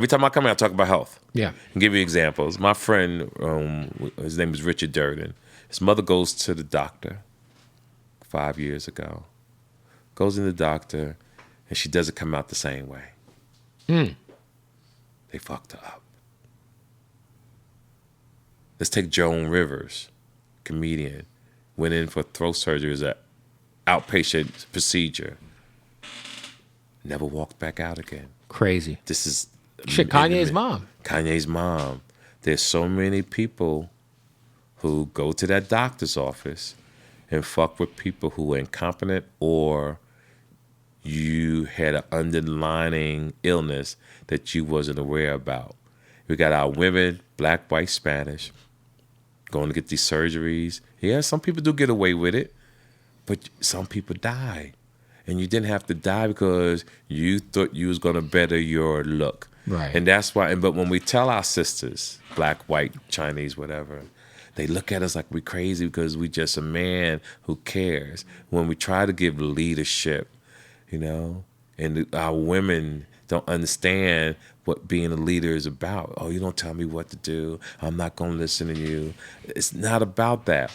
every time I come here, I talk about health. Yeah. And give you examples. My friend, his name is Richard Durden. His mother goes to the doctor 5 years ago. Goes in the doctor, and she doesn't come out the same way. They fucked her up. Let's take Joan Rivers, comedian. Went in for throat surgery as an outpatient procedure. Never walked back out again. Crazy. This is... Shit, Kanye's mom. Kanye's mom. There's so many people who go to that doctor's office and fuck with people who are incompetent or you had an underlying illness that you wasn't aware about. We got our women, black, white, Spanish, going to get these surgeries. Yeah, some people do get away with it, but some people die. And you didn't have to die because you thought you was going to better your look. Right. And that's why, but when we tell our sisters, black, white, Chinese, whatever, they look at us like we're crazy because we just a man who cares. When we try to give leadership, you know, and our women don't understand what being a leader is about. Oh, you don't tell me what to do. I'm not going to listen to you. It's not about that.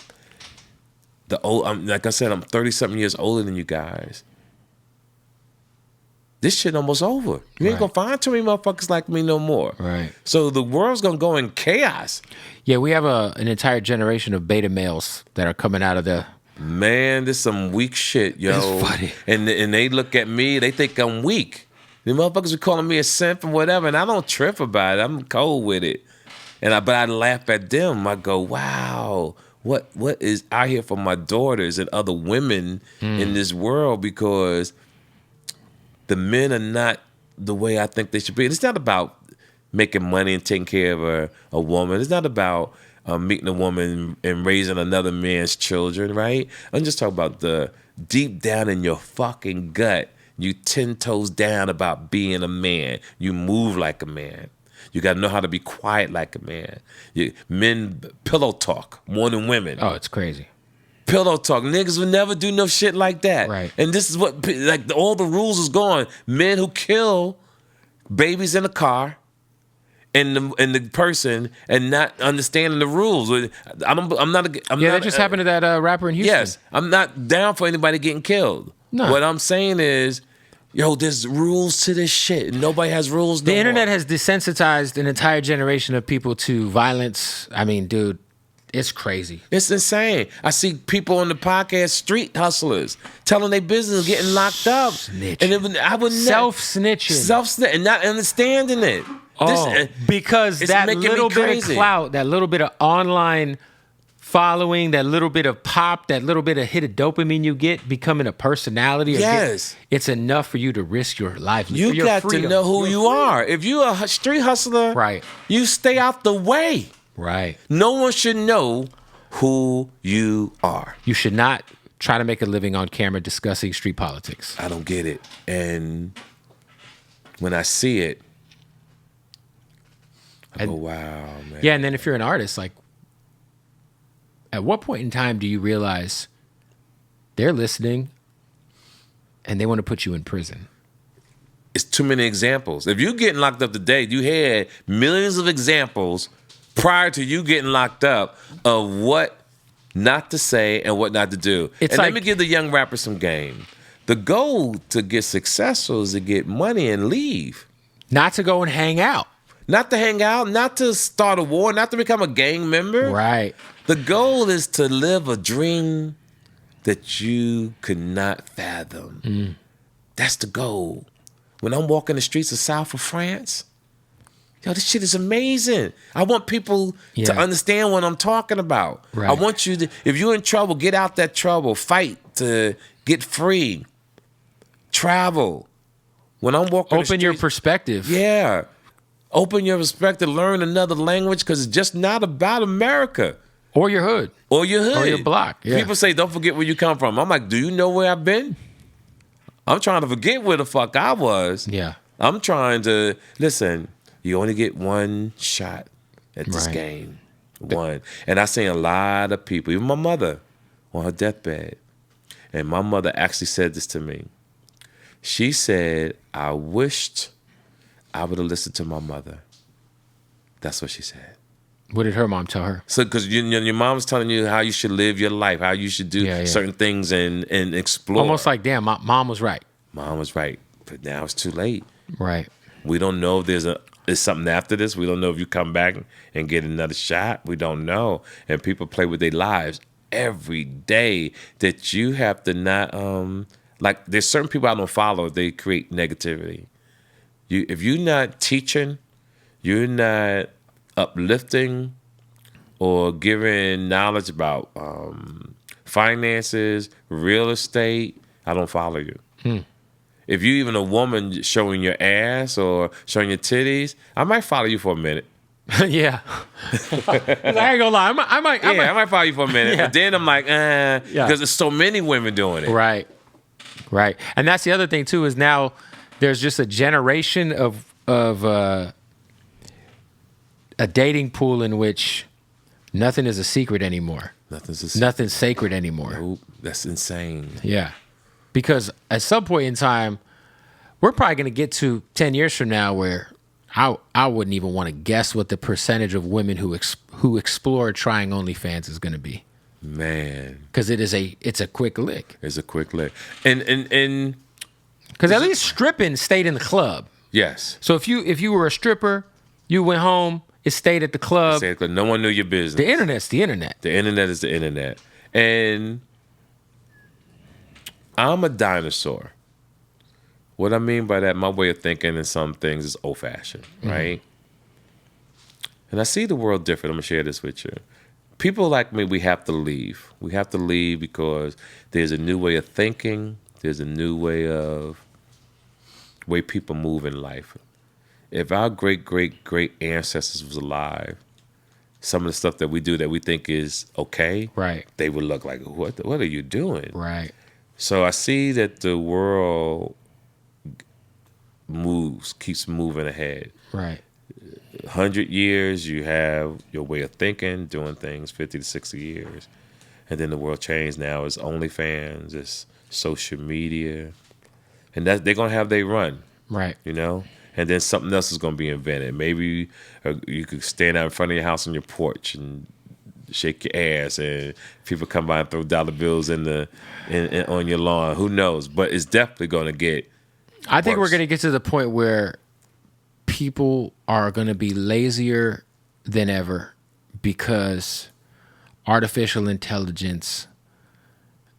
Like I said, I'm 30-something years older than you guys. This shit almost over. You ain't going to find too many motherfuckers like me no more. Right. So the world's going to go in chaos. Yeah, we have an entire generation of beta males that are coming out of the... Man, this some weak shit, yo. It's funny. And they look at me, they think I'm weak. The motherfuckers are calling me a simp and whatever, and I don't trip about it. I'm cold with it. But I laugh at them. I go, wow, what is out here for my daughters and other women in this world, because the men are not the way I think they should be. It's not about making money and taking care of a woman. It's not about meeting a woman and raising another man's children, right? I'm just talking about the deep down in your fucking gut, you 10 toes down about being a man. You move like a man. You got to know how to be quiet like a man. Men pillow talk more than women. Oh, it's crazy. Pillow talk. Niggas would never do no shit like that. Right. And this is what, like, all the rules is gone. Men who kill babies in a car and the person and not understanding the rules. That just happened to that rapper in Houston. Yes. I'm not down for anybody getting killed. No. What I'm saying is, yo, there's rules to this shit. Nobody has rules no The internet more. has desensitized an entire generation of people to violence. I mean, dude, it's crazy. It's insane. I see people on the podcast, street hustlers, telling their business, getting locked up. Snitching. And I would Self-snitching. Self-snitching, and not understanding it. Because it's that making little me bit crazy. of clout, that little bit of online following, that little bit of pop, that little bit of hit of dopamine you get, becoming a personality. Yes. It's enough for you to risk your life. You your got freedom. to know who you are. If you're a street hustler, Right. you stay out the way. Right. No one should know who you are. You should not try to make a living on camera discussing street politics. I don't get it. And when I see it, I go, wow, man. Yeah, and then if you're an artist, like, at what point in time do you realize they're listening and they want to put you in prison? It's too many examples. If you're getting locked up today, you had millions of examples prior to you getting locked up of what not to say and what not to do. Let me give the young rapper some game. The goal to get successful is to get money and leave. Not to go and hang out. Not to hang out, not to start a war, not to become a gang member. Right. The goal is to live a dream that you could not fathom. That's the goal. When I'm walking the streets of South of France, yo, this shit is amazing. I want people to understand what I'm talking about. Right. I want you to, if you're in trouble, get out that trouble. Fight to get free. Travel. When I'm walking the Open streets, your perspective. Yeah. Open your perspective, learn another language, because it's just not about America. Or your hood. Or your hood. Or your block. Yeah. People say, don't forget where you come from. I'm like, do you know where I've been? I'm trying to forget where the fuck I was. Yeah. I'm trying to, listen, you only get one shot at this game. One. And I seen a lot of people, even my mother, on her deathbed. And my mother actually said this to me. She said, I wished I would have listened to my mother. That's what she said. What did her mom tell her? So, because your mom's telling you how you should live your life, how you should do Yeah. certain things and explore. Almost like, damn, mom was right. Mom was right, but now it's too late. Right. We don't know if there's something after this. We don't know if you come back and get another shot. We don't know. And people play with their lives every day that you have to not, like, there's certain people I don't follow. They create negativity. If you're not teaching, you're not uplifting or giving knowledge about finances, real estate, I don't follow you. If you even a woman showing your ass or showing your titties, I might follow you for a minute. Yeah. I ain't gonna lie. I might follow you for a minute. Yeah. But then I'm like, because there's so many women doing it. Right. And that's the other thing too, is now there's just a generation of a dating pool in which nothing is a secret anymore. Nothing's sacred anymore. Nope, that's insane. Yeah. Because at some point in time, we're probably going to get to 10 years from now where I wouldn't even want to guess what the percentage of women who explore trying OnlyFans is going to be. Man. Because it's a quick lick. It's a quick lick. And because at least stripping stayed in the club. Yes. So if you were a stripper, you went home, it stayed at the club. No one knew your business. The internet's the internet. The internet is the internet. And I'm a dinosaur. What I mean by that, my way of thinking in some things is old-fashioned, right? And I see the world different. I'm going to share this with you. People like me, we have to leave. We have to leave because there's a new way of thinking. There's a new way people move in life. If our great ancestors was alive, some of the stuff that we do that we think is okay, right, they would look like, what are you doing? Right. So I see that the world keeps moving ahead. Right. 100 years, you have your way of thinking, doing things, 50 to 60 years. And then the world changed. Now it's OnlyFans, it's social media. And they're going to have their run. Right. You know? And then something else is going to be invented. Maybe you could stand out in front of your house on your porch and shake your ass, and people come by and throw dollar bills on your lawn. Who knows? But it's definitely going to get I think worse. we're going to get to the point where people are going to be lazier than ever because artificial intelligence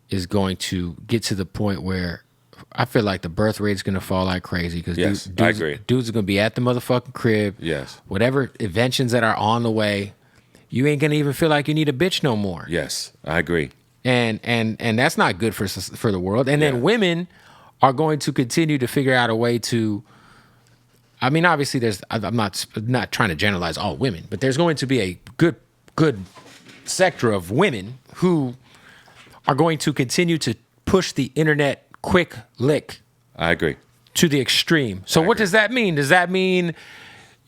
is going to get to the point where I feel like the birth rate is going to fall like crazy because I agree. Dudes are going to be at the motherfucking crib. Yes. Whatever inventions that are on the way, you ain't going to even feel like you need a bitch no more. Yes, I agree. And that's not good for the world. And then women are going to continue to figure out a way to. I mean, obviously, I'm not trying to generalize all women, but there's going to be a good sector of women who are going to continue to push the internet quick lick. I agree. To the extreme. So what does that mean? Does that mean,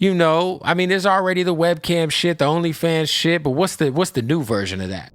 I mean, there's already the webcam shit, the OnlyFans shit, but what's the new version of that?